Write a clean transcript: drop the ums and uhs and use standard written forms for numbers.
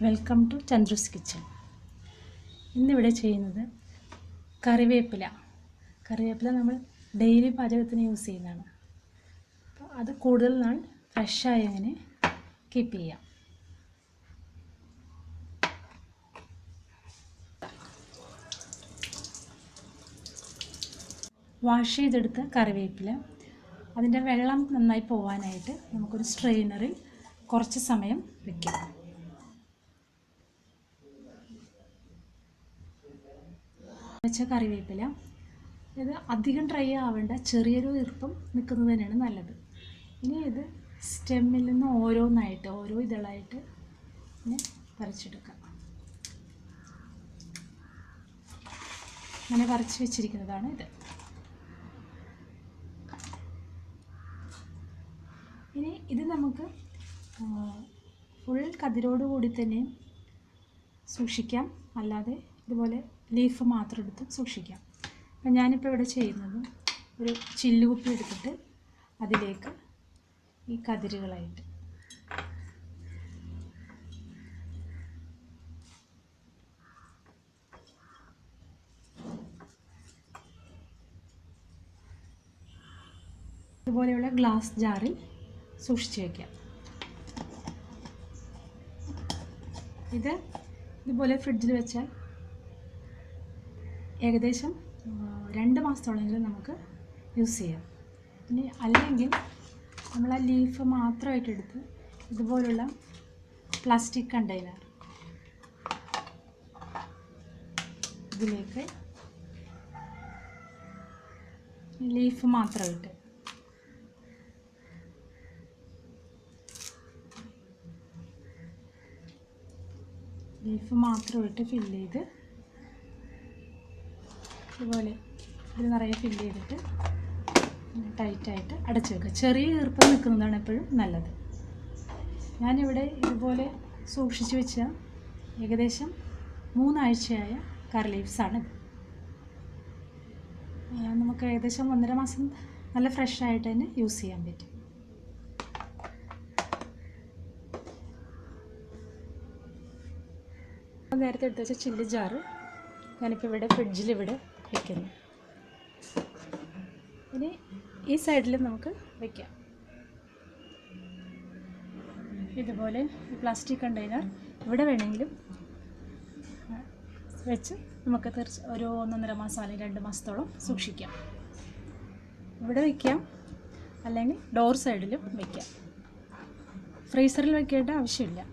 Welcome to ചന്ദ്രൂസ് kitchen. ഇന്നിവിടെ ചെയ്യുന്നത് കറിവേപ്പില നമ്മൾ ഡെയിലി പാചകത്തിന് യൂസ് ചെയ്യുന്നതാണ്. അപ്പോൾ അത് കൂടുതൽ നാൾ ഫ്രഷായി അങ്ങനെ കീപ്പ് ചെയ്യാം. വാഷ് ചെയ്തെടുത്ത കറിവേപ്പില അതിൻ്റെ വെള്ളം നന്നായി പോകാനായിട്ട് നമുക്കൊരു സ്ട്രെയിനറിൽ കുറച്ച് സമയം വയ്ക്കാം. വെച്ച കറിവേപ്പില ഇത് അധികം ഡ്രൈ ആവേണ്ട, ചെറിയൊരു ഈർപ്പം നിൽക്കുന്നത് തന്നെയാണ് നല്ലത്. ഇനി ഇത് സ്റ്റെമ്മിൽ നിന്ന് ഓരോന്നായിട്ട് ഓരോ ഇതളായിട്ട് ഇങ്ങനെ പറിച്ചെടുക്കാം. അങ്ങനെ പറിച്ച് വെച്ചിരിക്കുന്നതാണ് ഇത്. ഇനി ഇത് നമുക്ക് ഫുൾ കതിരോടുകൂടി തന്നെ സൂക്ഷിക്കാം, അല്ലാതെ ഇതുപോലെ ലീഫ് മാത്രം എടുത്ത് സൂക്ഷിക്കാം. അപ്പം ഞാനിപ്പോൾ ഇവിടെ ചെയ്യുന്നത് ഒരു ചില്ലുകുപ്പി എടുത്തിട്ട് അതിലേക്ക് ഈ കതിരുകളായിട്ട് ഇതുപോലെയുള്ള ഗ്ലാസ് ജാറിൽ സൂക്ഷിച്ച് വയ്ക്കാം. ഇതുപോലെ ഫ്രിഡ്ജിൽ വെച്ചാൽ ഏകദേശം 2 മാസത്തോളമെങ്കിലും നമുക്ക് യൂസ് ചെയ്യാം. ഇനി അല്ലെങ്കിൽ നമ്മൾ ആ ലീഫ് മാത്രമായിട്ട് എടുത്ത് ഇതുപോലുള്ള പ്ലാസ്റ്റിക് കണ്ടെയ്നർ ഇതിലേക്ക് ലീഫ് മാത്രമായിട്ട് ഫില്ല് ചെയ്ത് ഇതുപോലെ ഇത് നിറയെ ഫില്ല് ചെയ്തിട്ട് ടൈറ്റായിട്ട് അടച്ചു വെക്കുക. ചെറിയ ഈർപ്പം നിൽക്കുന്നതാണ് എപ്പോഴും നല്ലത്. ഞാനിവിടെ ഇതുപോലെ സൂക്ഷിച്ച് വെച്ച ഏകദേശം 3 ആഴ്ചയായ കറി ലീവ്സാണിത്. നമുക്ക് ഏകദേശം 1.5 മാസം നല്ല ഫ്രഷായിട്ട് തന്നെ യൂസ് ചെയ്യാൻ പറ്റും. നേരത്തെ എടുത്ത് വെച്ച ചില്ല് ജാറ് ഞാനിപ്പോൾ ഇവിടെ ഫ്രിഡ്ജിൽ വയ്ക്കുന്നു. ഇനി ഈ സൈഡിൽ നമുക്ക് വയ്ക്കാം. ഇതുപോലെ പ്ലാസ്റ്റിക് കണ്ടെയ്നർ ഇവിടെ വേണമെങ്കിലും വെച്ച് നമുക്ക് ഒരു 1.5 മാസം അല്ലെങ്കിൽ 2 മാസത്തോളം സൂക്ഷിക്കാം. ഇവിടെ വയ്ക്കാം, അല്ലെങ്കിൽ ഡോർ സൈഡിലും വയ്ക്കാം. ഫ്രീസറിൽ വയ്ക്കേണ്ട ആവശ്യമില്ല.